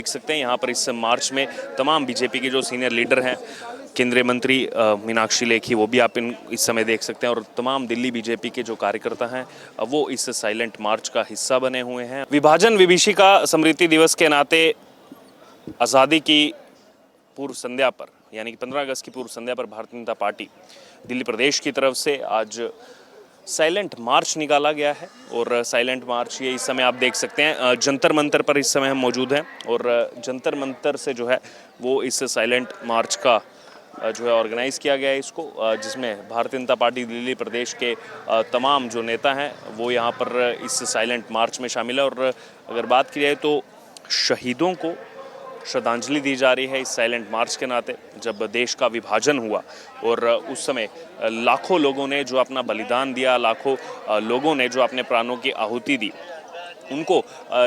देख सकते हैं यहाँ पर इस मार्च में तमाम बीजेपी के जो सीनियर लीडर हैं, केंद्रीय मंत्री मीनाक्षी लेखी, वो भी आप इस समय देख सकते हैं, और तमाम दिल्ली बीजेपी के जो कार्यकर्ता हैं वो इस साइलेंट मार्च का हिस्सा बने हुए हैं। विभाजन विभीषिका स्मृति दिवस के नाते आज़ादी की पूर्व संध्या पर, यानी कि 15 अगस्त की पूर्व संध्या पर भारतीय जनता पार्टी दिल्ली प्रदेश की तरफ से आज साइलेंट मार्च निकाला गया है। और साइलेंट मार्च ये इस समय आप देख सकते हैं जंतर मंतर पर इस समय हम मौजूद हैं, और जंतर मंतर से जो है वो इस साइलेंट मार्च का जो है ऑर्गेनाइज़ किया गया है इसको, जिसमें भारतीय जनता पार्टी दिल्ली प्रदेश के तमाम जो नेता हैं वो यहाँ पर इस साइलेंट मार्च में शामिल है। और अगर बात की जाए तो शहीदों को श्रद्धांजलि दी जा रही है इस साइलेंट मार्च के नाते। जब देश का विभाजन हुआ और उस समय लाखों लोगों ने जो अपना बलिदान दिया, लाखों लोगों ने जो अपने प्राणों की आहुति दी, उनको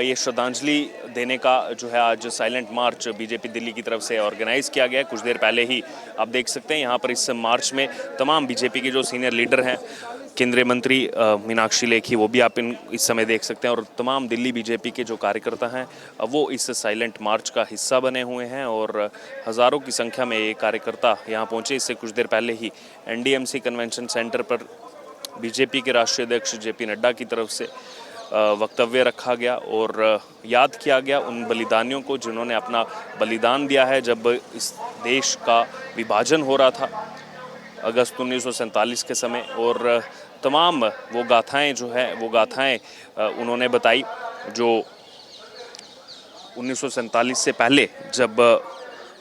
ये श्रद्धांजलि देने का जो है आज साइलेंट मार्च बीजेपी दिल्ली की तरफ से ऑर्गेनाइज़ किया गया है। कुछ देर पहले ही आप देख सकते हैं यहाँ पर इस मार्च में तमाम बीजेपी के जो सीनियर लीडर हैं, केंद्रीय मंत्री मीनाक्षी लेखी, वो भी आप इस समय देख सकते हैं, और तमाम दिल्ली बीजेपी के जो कार्यकर्ता हैं वो इस साइलेंट मार्च का हिस्सा बने हुए हैं। और हज़ारों की संख्या में ये कार्यकर्ता यहाँ पहुँचे। इससे कुछ देर पहले ही एनडीएमसी कन्वेंशन सेंटर पर बीजेपी के राष्ट्रीय अध्यक्ष जेपी नड्डा की तरफ से वक्तव्य रखा गया और याद किया गया उन बलिदानियों को जिन्होंने अपना बलिदान दिया है जब इस देश का विभाजन हो रहा था अगस्त 1947 के समय। और तमाम वो गाथाएं जो है वो गाथाएं उन्होंने बताई जो 1947 से पहले जब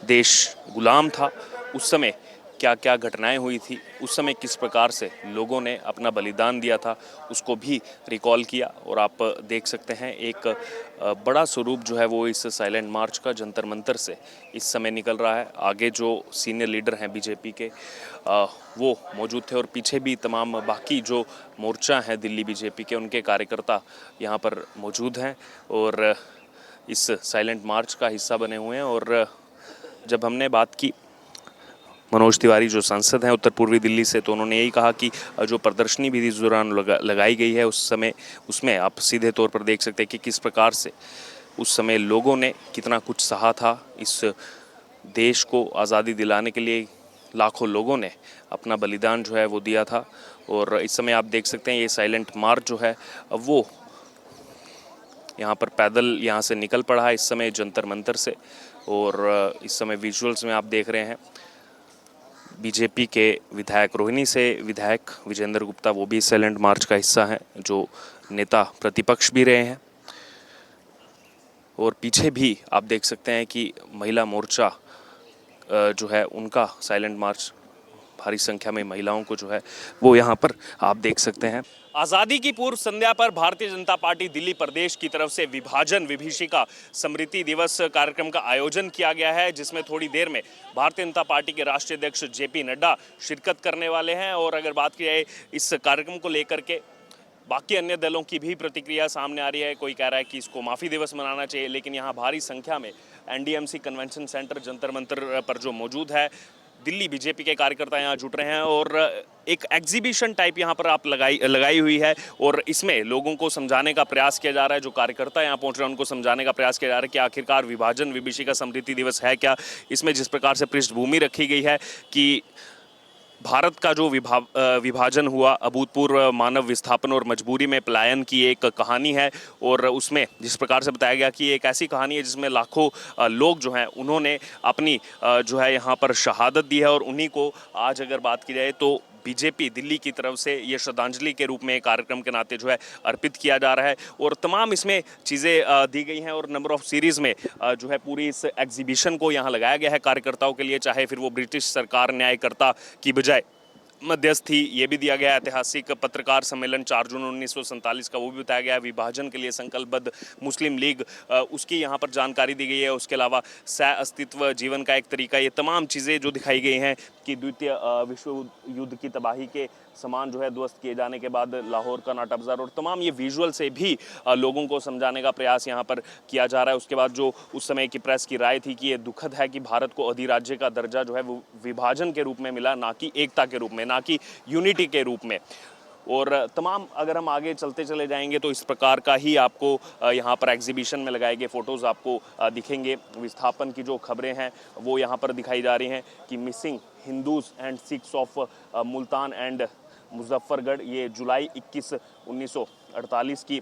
देश गुलाम था उस समय क्या क्या घटनाएं हुई थी, उस समय किस प्रकार से लोगों ने अपना बलिदान दिया था, उसको भी रिकॉल किया। और आप देख सकते हैं एक बड़ा स्वरूप जो है वो इस साइलेंट मार्च का जंतर मंतर से इस समय निकल रहा है। आगे जो सीनियर लीडर हैं बीजेपी के वो मौजूद थे, और पीछे भी तमाम बाकी जो मोर्चा हैं दिल्ली बीजेपी के, उनके कार्यकर्ता यहाँ पर मौजूद हैं और इस साइलेंट मार्च का हिस्सा बने हुए हैं। और जब हमने बात की मनोज तिवारी जो सांसद हैं उत्तर पूर्वी दिल्ली से, तो उन्होंने यही कहा कि जो प्रदर्शनी भी इस दौरान लगाई गई है उस समय, उसमें आप सीधे तौर पर देख सकते हैं कि किस प्रकार से उस समय लोगों ने कितना कुछ सहा था। इस देश को आज़ादी दिलाने के लिए लाखों लोगों ने अपना बलिदान जो है वो दिया था। और इस समय आप देख सकते हैं ये साइलेंट मार्च जो है वो यहाँ पर पैदल यहाँ से निकल पड़ा है इस समय जंतर मंतर से। और इस समय विजुअल्स में आप देख रहे हैं बीजेपी के विधायक रोहिणी से विधायक विजेंद्र गुप्ता, वो भी साइलेंट मार्च का हिस्सा हैं, जो नेता प्रतिपक्ष भी रहे हैं। और पीछे भी आप देख सकते हैं कि महिला मोर्चा जो है उनका साइलेंट मार्च, भारी संख्या में महिलाओं को जो है वो यहाँ पर आप देख सकते हैं। आज़ादी की पूर्व संध्या पर भारतीय जनता पार्टी दिल्ली प्रदेश की तरफ से विभाजन विभीषिका स्मृति दिवस कार्यक्रम का आयोजन किया गया है, जिसमें थोड़ी देर में भारतीय जनता पार्टी के राष्ट्रीय अध्यक्ष जेपी नड्डा शिरकत करने वाले हैं। और अगर बात की जाए इस कार्यक्रम को लेकर के बाकी अन्य दलों की भी प्रतिक्रिया सामने आ रही है। कोई कह रहा है कि इसको माफ़ी दिवस मनाना चाहिए, लेकिन यहाँ भारी संख्या में NDMC convention centre Jantar Mantar पर जो मौजूद है दिल्ली बीजेपी के कार्यकर्ता यहाँ जुट रहे हैं। और एक एग्जीबिशन टाइप यहाँ पर आप लगाई हुई है, और इसमें लोगों को समझाने का प्रयास किया जा रहा है, जो कार्यकर्ता यहाँ पहुँच रहे हैं उनको समझाने का प्रयास किया जा रहा है कि आखिरकार विभाजन विभीषिका स्मृति दिवस है क्या। इसमें जिस प्रकार से पृष्ठभूमि रखी गई है कि भारत का जो विभाजन हुआ, अभूतपूर्व मानव विस्थापन और मजबूरी में पलायन की एक कहानी है। और उसमें जिस प्रकार से बताया गया कि एक ऐसी कहानी है जिसमें लाखों लोग जो हैं उन्होंने अपनी जो है यहाँ पर शहादत दी है, और उन्हीं को आज अगर बात की जाए तो बीजेपी दिल्ली की तरफ से ये श्रद्धांजलि के रूप में कार्यक्रम के नाते जो है अर्पित किया जा रहा है। और तमाम इसमें चीज़ें दी गई हैं, और नंबर ऑफ सीरीज़ में जो है पूरी इस एग्जीबिशन को यहाँ लगाया गया है कार्यकर्ताओं के लिए, चाहे फिर वो ब्रिटिश सरकार न्यायकर्ता की बजाय मध्यस्थी, ये भी दिया गया। ऐतिहासिक पत्रकार सम्मेलन 4 जून 1947 का वो भी बताया गया है। विभाजन के लिए संकल्पबद्ध मुस्लिम लीग, उसकी यहाँ पर जानकारी दी गई है। उसके अलावा सह अस्तित्व जीवन का एक तरीका, ये तमाम चीज़ें जो दिखाई गई हैं कि द्वितीय विश्व युद्ध की तबाही के सामान जो है ध्वस्त किए जाने के बाद लाहौर का नाटा बाजार, और तमाम ये विजुअल से भी लोगों को समझाने का प्रयास यहाँ पर किया जा रहा है। उसके बाद जो उस समय की प्रेस की राय थी कि ये दुखद है कि भारत को अधिराज्य का दर्जा जो है वो विभाजन के रूप में मिला, ना कि एकता के रूप में, ना कि यूनिटी के रूप में। और तमाम अगर हम आगे चलते चले जाएंगे तो इस प्रकार का ही आपको यहाँ पर एग्जीबिशन में लगाए गए फ़ोटोज़ आपको दिखेंगे। विस्थापन की जो खबरें हैं वो यहाँ पर दिखाई जा रही हैं कि missing Hindus and Sikhs of Multan and Muzaffargarh, ये जुलाई 21 1948 की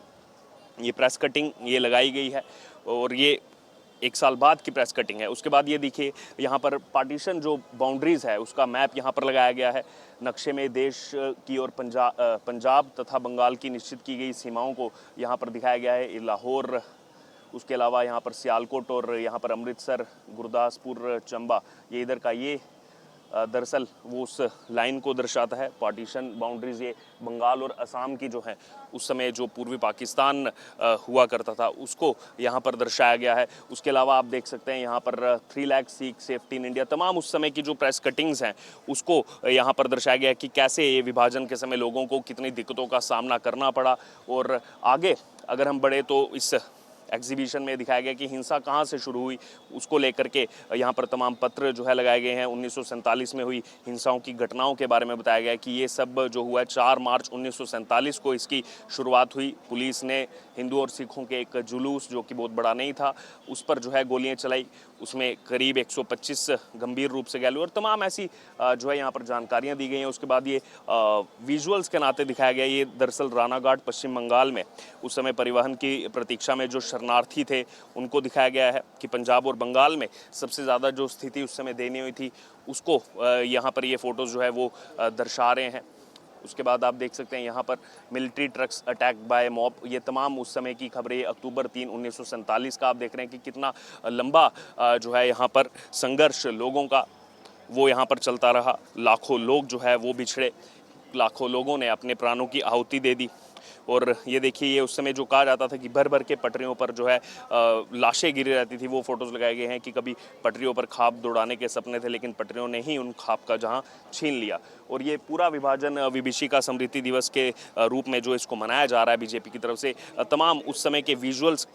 ये प्रेस कटिंग ये लगाई गई है और ये एक साल बाद की प्रेस कटिंग है। उसके बाद ये देखिए यहाँ पर पार्टीशन जो बाउंड्रीज़ है उसका मैप यहाँ पर लगाया गया है। नक्शे में देश की और पंजाब तथा बंगाल की निश्चित की गई सीमाओं को यहाँ पर दिखाया गया है। लाहौर, उसके अलावा यहाँ पर सियालकोट और यहाँ पर अमृतसर, गुरदासपुर, चंबा, ये इधर का ये दरअसल वो उस लाइन को दर्शाता है। पार्टीशन बाउंड्रीज ये बंगाल और असम की जो है उस समय जो पूर्वी पाकिस्तान हुआ करता था उसको यहाँ पर दर्शाया गया है। उसके अलावा आप देख सकते हैं यहाँ पर 3 lakh Sikh safety in India, तमाम उस समय की जो प्रेस कटिंग्स हैं उसको यहाँ पर दर्शाया गया है कि कैसे ये विभाजन के समय लोगों को कितनी दिक्कतों का सामना करना पड़ा। और आगे अगर हम बढ़े तो इस एग्जीबिशन में दिखाया गया कि हिंसा कहाँ से शुरू हुई, उसको लेकर के यहाँ पर तमाम पत्र जो है लगाए गए हैं। 1947 में हुई हिंसाओं की घटनाओं के बारे में बताया गया है कि ये सब जो हुआ है 4 मार्च 1947 को इसकी शुरुआत हुई। पुलिस ने हिंदू और सिखों के एक जुलूस जो कि बहुत बड़ा नहीं था उस पर जो है गोलियाँ चलाई, उसमें करीब 125 गंभीर रूप से घायल हुए और तमाम ऐसी जो है यहाँ पर जानकारियाँ दी गई हैं। उसके बाद ये विजुअल्स के नाते दिखाया गया। ये दरअसल रानाघाट पश्चिम बंगाल में उस समय परिवहन की प्रतीक्षा में जो शरणार्थी थे उनको दिखाया गया है कि पंजाब और बंगाल में सबसे ज़्यादा जो स्थिति उस समय दयनीय हुई थी उसको यहाँ पर ये फ़ोटोज़ जो है वो दर्शा रहे हैं। उसके बाद आप देख सकते हैं यहाँ पर military trucks attack by mob, ये तमाम उस समय की खबरें। अक्टूबर 3 1947 का आप देख रहे हैं कि कितना लंबा जो है यहाँ पर संघर्ष लोगों का वो यहाँ पर चलता रहा। लाखों लोग जो है वो बिछड़े, लाखों लोगों ने अपने प्राणों की आहुति दे दी। और ये देखिए ये उस समय जो कहा जाता था कि भर भर के पटरियों पर जो है लाशें गिरी रहती थी, वो फ़ोटोज़ लगाए गए हैं कि कभी पटरियों पर खाप दौड़ाने के सपने थे लेकिन पटरियों ने ही उन खाप का जहां छीन लिया। और ये पूरा विभाजन विभीषिका स्मृति दिवस के रूप में जो इसको मनाया जा रहा है बीजेपी की तरफ से, तमाम उस समय के विजुअल्स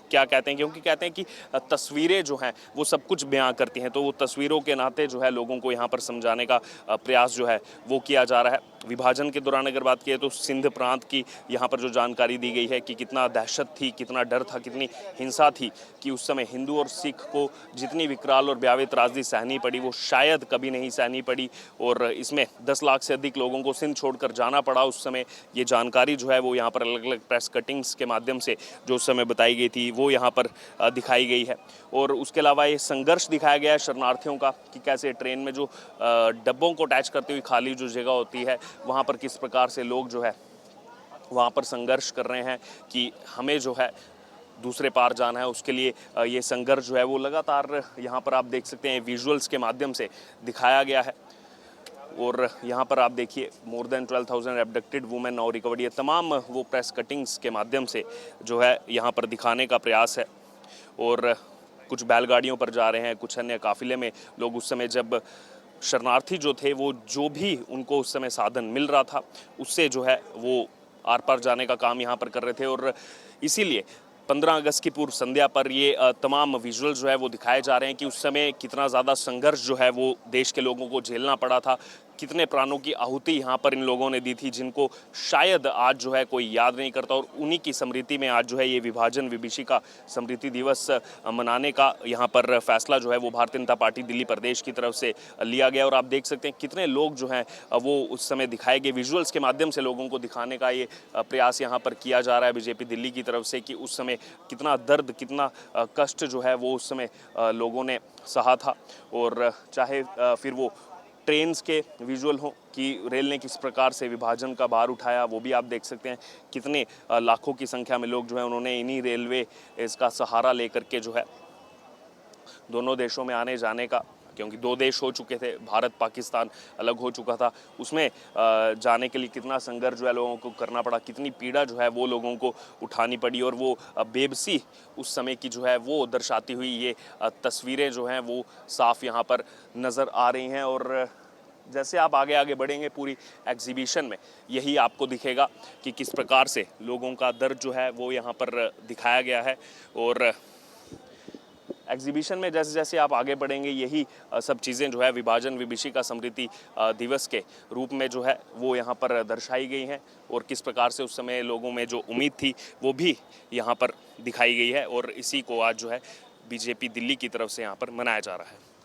क्या कहते हैं, क्योंकि कहते हैं कि तस्वीरें जो हैं वो सब कुछ बयां करती हैं, तो वो तस्वीरों के नाते जो है लोगों को यहाँ पर समझाने का प्रयास जो है वो किया जा रहा है। विभाजन के दौरान अगर बात किए तो सिंध प्रांत की यहाँ पर जो जानकारी दी गई है कि कितना दहशत थी, कितना डर था, कितनी हिंसा थी कि उस समय हिंदू और सिख को जितनी विकराल और भयावह त्रासदी सहनी पड़ी वो शायद कभी नहीं सहनी पड़ी। और इसमें 10 लाख से अधिक लोगों को सिंध छोड़कर जाना पड़ा उस समय। ये जानकारी जो है वो यहाँ पर अलग अलग प्रेस कटिंग्स के माध्यम से जो उस समय बताई गई थी वो यहाँ पर दिखाई गई है। और उसके अलावा ये संघर्ष दिखाया गया है शरणार्थियों का कि कैसे ट्रेन में जो डब्बों को अटैच करती हुई खाली जो जगह होती है वहाँ पर किस प्रकार से लोग जो है वहाँ पर संघर्ष कर रहे हैं कि हमें जो है दूसरे पार जाना है। उसके लिए ये संघर्ष जो है वो लगातार यहाँ पर आप देख सकते हैं विजुअल्स के माध्यम से दिखाया गया है। और यहाँ पर आप देखिए more than 12,000 abducted women now recovered, ये तमाम वो प्रेस कटिंग्स के माध्यम से जो है यहाँ पर दिखाने का प्रयास है। और कुछ बैलगाड़ियों पर जा रहे हैं, कुछ अन्य काफिले में लोग उस समय जब शरणार्थी जो थे वो जो भी उनको उस समय साधन मिल रहा था उससे जो है वो आर पार जाने का काम यहाँ पर कर रहे थे। और इसीलिए 15 अगस्त की पूर्व संध्या पर ये तमाम विजुअल जो है वो दिखाए जा रहे हैं कि उस समय कितना ज़्यादा संघर्ष जो है वो देश के लोगों को झेलना पड़ा था, कितने प्राणों की आहुति यहाँ पर इन लोगों ने दी थी जिनको शायद आज जो है कोई याद नहीं करता। और उन्हीं की स्मृति में आज जो है ये विभाजन विभीषिका स्मृति दिवस मनाने का यहाँ पर फैसला जो है वो भारतीय जनता पार्टी दिल्ली प्रदेश की तरफ से लिया गया। और आप देख सकते हैं कितने लोग जो हैं वो उस समय दिखाए गए विजुअल्स के माध्यम से लोगों को दिखाने का ये प्रयास यहाँ पर किया जा रहा है बीजेपी दिल्ली की तरफ से कि उस समय कितना दर्द, कितना कष्ट जो है वो उस समय लोगों ने सहा था। और चाहे फिर वो ट्रेन्स के विजुअल हों कि रेल ने किस प्रकार से विभाजन का भार उठाया, वो भी आप देख सकते हैं। कितने लाखों की संख्या में लोग जो है उन्होंने इन्हीं रेलवे इसका सहारा लेकर के जो है दोनों देशों में आने जाने का, क्योंकि 2 देश हो चुके थे, भारत पाकिस्तान अलग हो चुका था, उसमें जाने के लिए कितना संघर्ष जो है लोगों को करना पड़ा, कितनी पीड़ा जो है वो लोगों को उठानी पड़ी। और वो बेबसी उस समय की जो है वो दर्शाती हुई ये तस्वीरें जो हैं वो साफ यहाँ पर नज़र आ रही हैं। और जैसे आप आगे आगे बढ़ेंगे पूरी एग्जीबिशन में यही आपको दिखेगा कि किस प्रकार से लोगों का दर्द जो है वो यहाँ पर दिखाया गया है। और एग्जीबिशन में जैसे जैसे आप आगे बढ़ेंगे यही सब चीज़ें जो है विभाजन विभीषिका स्मृति दिवस के रूप में जो है वो यहाँ पर दर्शाई गई हैं, और किस प्रकार से उस समय लोगों में जो उम्मीद थी वो भी यहाँ पर दिखाई गई है, और इसी को आज जो है बीजेपी दिल्ली की तरफ से यहाँ पर मनाया जा रहा है।